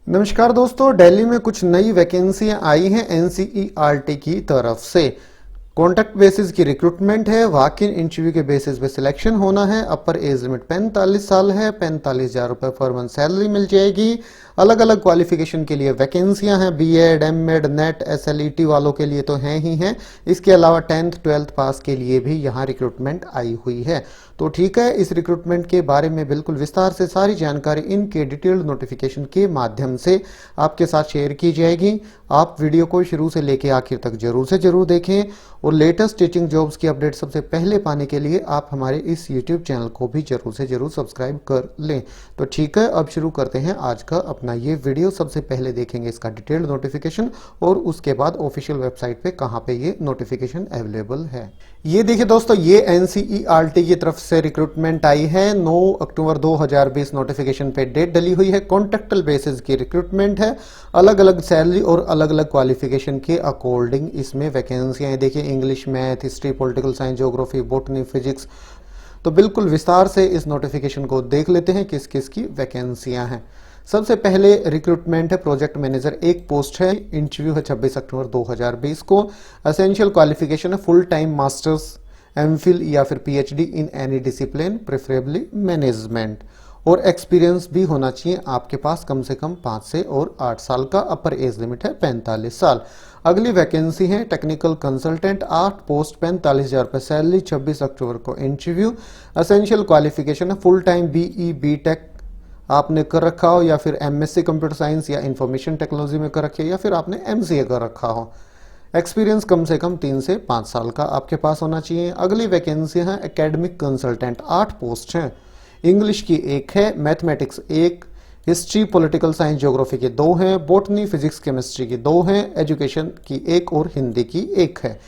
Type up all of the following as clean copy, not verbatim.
नमस्कार दोस्तों, दिल्ली में कुछ नई वैकेंसियां आई हैं एनसीईआरटी की तरफ से। कॉन्ट्रैक्ट बेसिस की रिक्रूटमेंट है, वॉक इन इंटरव्यू के बेसिस पे सिलेक्शन होना है। अपर एज लिमिट 45 साल है, 45,000 रुपये पर मंथ सैलरी मिल जाएगी। अलग अलग क्वालिफिकेशन के लिए वैकेंसियां हैं, बीएड, एमएड, नेट, एसएलईटी वालों के लिए तो हैं ही हैं। इसके अलावा 10th 12th पास के लिए भी यहाँ रिक्रूटमेंट आई हुई है। तो ठीक है, इस रिक्रूटमेंट के बारे में बिल्कुल विस्तार से सारी जानकारी इनके डिटेल्ड नोटिफिकेशन के माध्यम से आपके साथ शेयर की जाएगी। आप वीडियो को शुरू से लेकर आखिर तक जरूर से जरूर देखें और लेटेस्ट टीचिंग जॉब्स की अपडेट सबसे पहले पाने के लिए आप हमारे इस यूट्यूब चैनल को भी जरूर से जरूर सब्सक्राइब कर लें। तो ठीक है, अब शुरू करते हैं आज का अपना ये वीडियो। सबसे पहले देखेंगे इसका डिटेल्ड नोटिफिकेशन और उसके बाद ऑफिशियल वेबसाइट पे कहां पे ये नोटिफिकेशन अवेलेबल है। ये देखिए दोस्तों, ये एनसीईआरटी की तरफ से रिक्रूटमेंट आई है। 9 अक्टूबर 2020 नोटिफिकेशन पे डेट डली हुई है। कॉन्ट्रैक्टल बेसिस की रिक्रूटमेंट है। अलग अलग सैलरी और अलग अलग क्वालिफिकेशन के अकॉर्डिंग इसमें वैकेंसियां हैं। देखिए, English, math, history, political science, geography, botany, physics. तो बिल्कुल विस्तार से इस नोटिफिकेशन को देख लेते हैं किस किस की वैकेंसियां हैं। सबसे पहले रिक्रूटमेंट है प्रोजेक्ट मैनेजर, एक पोस्ट है। इंटरव्यू है 26 अक्टूबर 2020 को। एसेंशियल क्वालिफिकेशन है फुल टाइम मास्टर्स, एमफिल या फिर PhD in any discipline, preferably management. और एक्सपीरियंस भी होना चाहिए आपके पास कम से कम 5 से और 8 साल का। अपर एज लिमिट है 45 साल। अगली वैकेंसी है टेक्निकल कंसल्टेंट, 8 पोस्ट, 45,000 रुपये सैलरी, 26 अक्टूबर को इंटरव्यू। एसेंशियल क्वालिफिकेशन है फुल टाइम बीई बीटेक आपने कर रखा हो या फिर एमएससी कंप्यूटर साइंस या इंफॉर्मेशन टेक्नोलॉजी में कर रखे या फिर आपने एमसीए कर रखा हो। एक्सपीरियंस कम से कम 3 से 5 साल का आपके पास होना चाहिए। अगली वैकेंसी है एकेडमिक कंसल्टेंट, 8 पोस्ट हैं। इंग्लिश की 1 है, mathematics 1, history, political science, geography के 2 हैं, बॉटनी, फिजिक्स, केमिस्ट्री की 2 हैं, एजुकेशन की 1 और हिंदी की 1 है।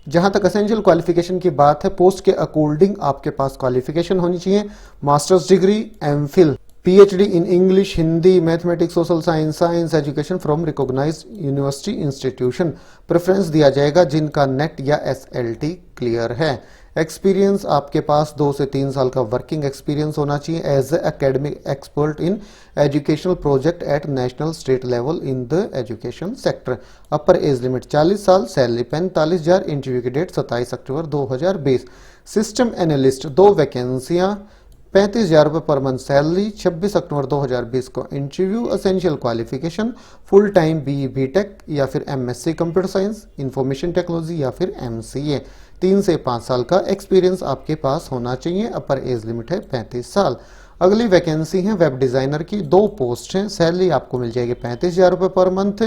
जहां तक एसेंशियल क्वालिफिकेशन की बात है, पोस्ट के अकॉर्डिंग आपके पास क्वालिफिकेशन होनी चाहिए masters degree, MPhil, PhD in English, Hindi, mathematics, social science, science education from recognised university institution. Preference दिया जाएगा जिनका नेट या एसएलटी क्लियर है। एक्सपीरियंस आपके पास 2 से 3 साल का वर्किंग एक्सपीरियंस होना चाहिए as a academic expert in educational project at national state level in the education sector. Upper age limit 40 साल, सैलरी 45,000। इंटरव्यू की डेट 27 अक्टूबर 2020। सिस्टम एनालिस्ट 2 वैकेंसियां, 35,000 रुपये पर मंथ सैलरी, 26 अक्टूबर 2020 को interview. Essential qualification full time BE BTech या फिर MSc computer science, information technology या फिर एमसीए। 3 से 5 साल का एक्सपीरियंस आपके पास होना चाहिए। अपर एज लिमिट है 35 साल। अगली वैकेंसी है वेब डिजाइनर की, 2 पोस्ट हैं। सैलरी आपको मिल जाएगी 35,000 रुपये पर मंथ।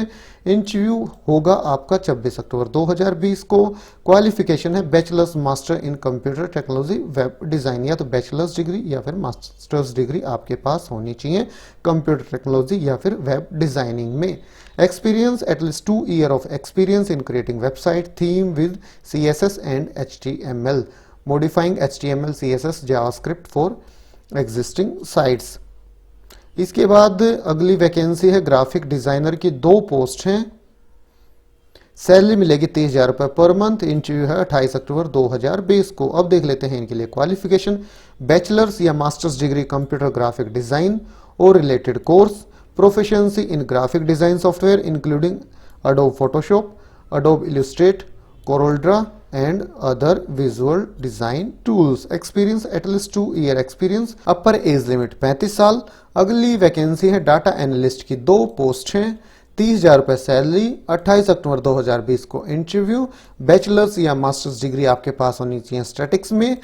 इंटरव्यू होगा आपका 26 अक्टूबर 2020 को। क्वालिफिकेशन है bachelors master in computer technology web design, या तो बैचलर्स डिग्री या फिर मास्टर्स डिग्री आपके पास होनी चाहिए कंप्यूटर टेक्नोलॉजी या फिर वेब डिजाइनिंग में। Experience at least 2 year of experience in creating website theme with CSS and HTML, modifying HTML, CSS, JavaScript for existing sites. इसके बाद अगली वैकेंसी है ग्राफिक डिजाइनर की, 2 पोस्ट हैं। सैलरी मिलेगी 30,000 रुपये पर मंथ। इंटरव्यू है 28 अक्टूबर 2020 को। अब देख लेते हैं इनके लिए क्वालिफिकेशन। बैचलर्स या masters degree computer graphic design और related course, proficiency in graphic design software including Adobe Photoshop, Adobe illustrate, CorelDRAW and other visual design tools. Experience at least 2 year experience. Upper age limit 35 साल। अगली vacancy है data analyst की, 2 post हैं। 30,000 रुपये salary, 28 अक्टूबर 2020 को interview. Bachelors या masters degree आपके पास होनी चाहिए स्टैटिक्स में।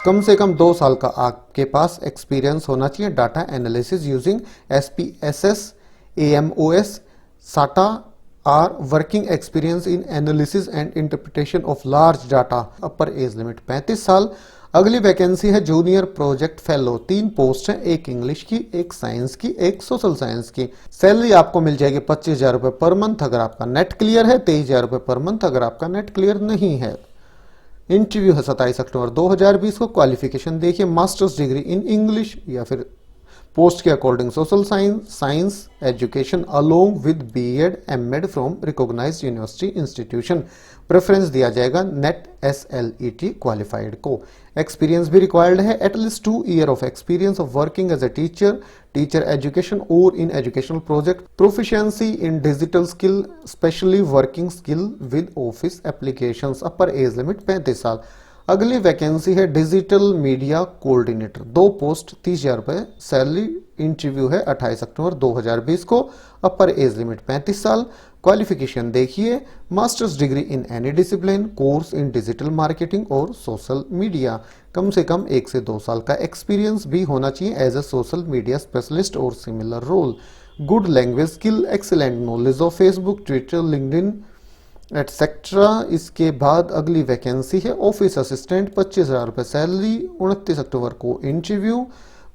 कम से कम 2 साल का आपके पास एक्सपीरियंस होना चाहिए data analysis using SPSS, AMOS, SATA or working experience in analysis and interpretation of large data. Upper age limit 35 साल। अगली वैकेंसी है जूनियर प्रोजेक्ट फेलो, 3 पोस्ट हैं, 1 इंग्लिश की, 1 साइंस की, 1 सोशल साइंस की। सैलरी आपको मिल जाएगी 25,000 रुपये पर मंथ अगर आपका नेट क्लियर है, 23,000 रुपये पर मंथ अगर आपका नेट क्लियर नहीं है। इंटरव्यू है 27 अक्टूबर 2020 को। क्वालिफिकेशन देखिए मास्टर्स डिग्री इन इंग्लिश या फिर पोस्ट के according social science education along with B Ed M Ed from recognised university institution. Preference दिया जाएगा नेट SLET क्वालिफाइड को। एक्सपीरियंस भी रिक्वायर्ड है, at least 2 year of experience of working as a teacher education और in educational project, proficiency in digital skill, specially working skill with office applications. Upper age limit 35 साल। अगली vacancy है digital media coordinator, 2 post 30,000 रुपए salary. Interview है 28 अक्टूबर 2020 को। अपर age limit 35 साल। Qualification देखिए, masters degree in any discipline, course in digital marketing और social media. कम से कम 1 से 2 साल का एक्सपीरियंस भी होना चाहिए as a social media specialist और similar role. Good language skill, excellent knowledge of Facebook, Twitter, LinkedIn etcetera. इसके बाद अगली वैकेंसी है ऑफिस असिस्टेंट, 25,000 रुपए सैलरी। 29 अक्टूबर को interview.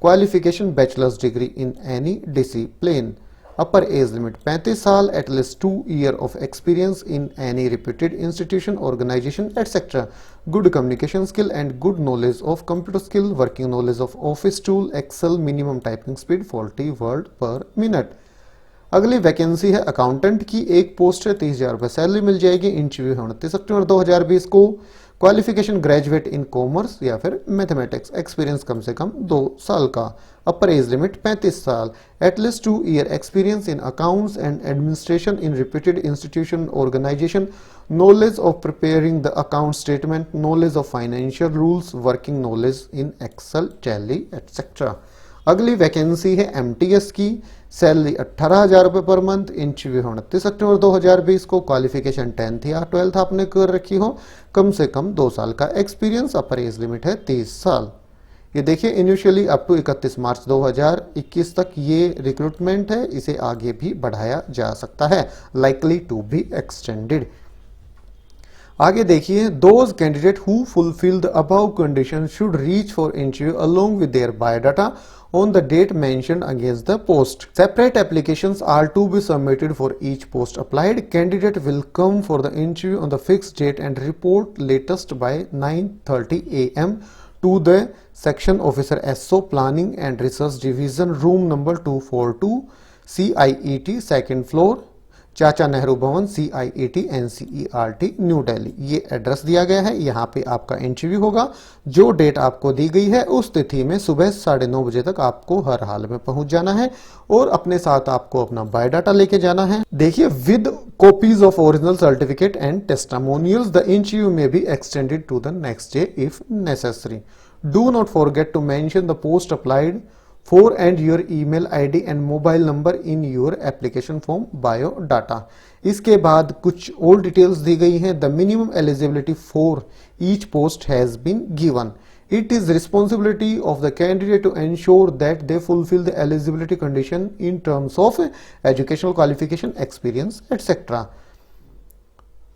Qualification bachelors degree in any discipline. Upper age limit 35 साल, at least 2 year of experience in any reputed institution, organisation etcetera. Good communication skill and good knowledge of computer skill, working knowledge of office tool, excel, minimum typing speed 40 word per minute. अगली vacancy है accountant की, 1 post है, 30,000 रुपए salary मिल जाएगी। Interview है 29 अक्टूबर 2020 को। Qualification graduate in commerce या फिर मैथमेटिक्स, एक्सपीरियंस कम से कम 2 साल का। अपर एज लिमिट 35 साल, at least 2 year experience in accounts and administration in reputed institution, organisation, knowledge of preparing the account statement, knowledge of financial rules, working knowledge in excel, tally etcetera. अगली vacancy है MTS की, salary 18,000 रुपए per month. Interview 29 अक्टूबर 2020 को। Qualification 10th या 12th आपने कर रखी हो, कम से कम 2 साल का एक्सपीरियंस। अपर एज लिमिट है 30 साल। ये देखिए, इनिशियली अप टू 31 मार्च 2021 तक ये रिक्रूटमेंट है, इसे आगे भी बढ़ाया जा सकता है, लाइकली टू बी एक्सटेंडेड। आगे देखिए, those candidate who fulfil the above condition should reach for interview along with their biodata on the date mentioned against the post. Separate applications are to be submitted for each post applied. Candidate will come for the interview on the fixed date and report latest by 9:30 AM to the section officer SO Planning and Research Division, room number 242, CIET, second floor, चाचा नेहरू भवन, CIET NCERT, new Delhi. ये address दिया गया है, यहाँ पे आपका interview होगा। जो डेट आपको दी गई है उस तिथि में सुबह 9:30 बजे तक आपको हर हाल में पहुंच जाना है और अपने साथ आपको अपना बायोडाटा लेके जाना है। देखिए, with copies of original certificate and testimonials, the interview may be extended to the next day if necessary. Do not forget to mention the post applied for and your email ID and mobile number in your application form biodata। इसके बाद कुछ और details दी गई हैं। The minimum eligibility for each post has been given. It is responsibility of the candidate to ensure that they fulfill the eligibility condition in terms of educational qualification, experience, etc.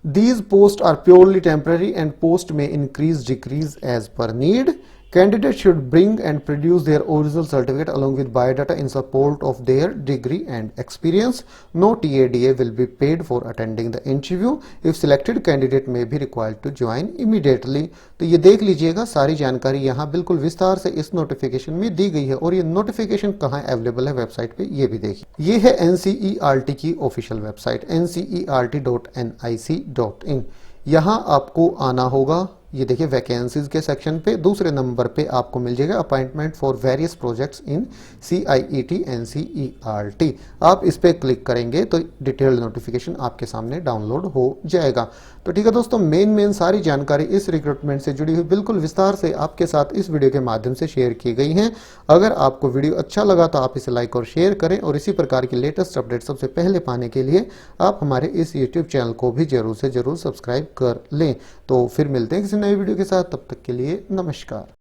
These posts are purely temporary and post may increase, decrease as per need. Candidates should bring and produce their original certificate along with biodata in support of their degree and experience. No TADA will be paid for attending the interview. If selected, candidate may be required to join immediately. तो ये देख लीजिएगा, सारी जानकारी यहाँ बिल्कुल विस्तार से इस नोटिफिकेशन में दी गई है और ये नोटिफिकेशन कहाँ अवेलेबल है वेबसाइट पे ये भी देखिए। ये है NCERT की ऑफिशियल वेबसाइट ncert.nic.in। यहाँ आपको आना होगा। ये देखिए, वैकेंसीज के सेक्शन पे दूसरे नंबर पे आपको मिल जाएगा appointment for various projects in CIET NCERT। आप इस पे क्लिक करेंगे तो डिटेल्ड नोटिफिकेशन आपके सामने डाउनलोड हो जाएगा। तो ठीक है दोस्तों, मेन सारी जानकारी इस रिक्रूटमेंट से जुड़ी हुई बिल्कुल विस्तार से आपके साथ इस वीडियो के माध्यम से शेयर की गई हैं। अगर आपको वीडियो अच्छा लगा तो आप इसे लाइक और शेयर करें और इसी प्रकार की लेटेस्ट अपडेट सबसे पहले पाने के लिए आप हमारे इस YouTube चैनल को भी जरूर से जरूर सब्सक्राइब कर लें। तो फिर मिलते हैं किसी नई वीडियो के साथ, तब तक के लिए नमस्कार।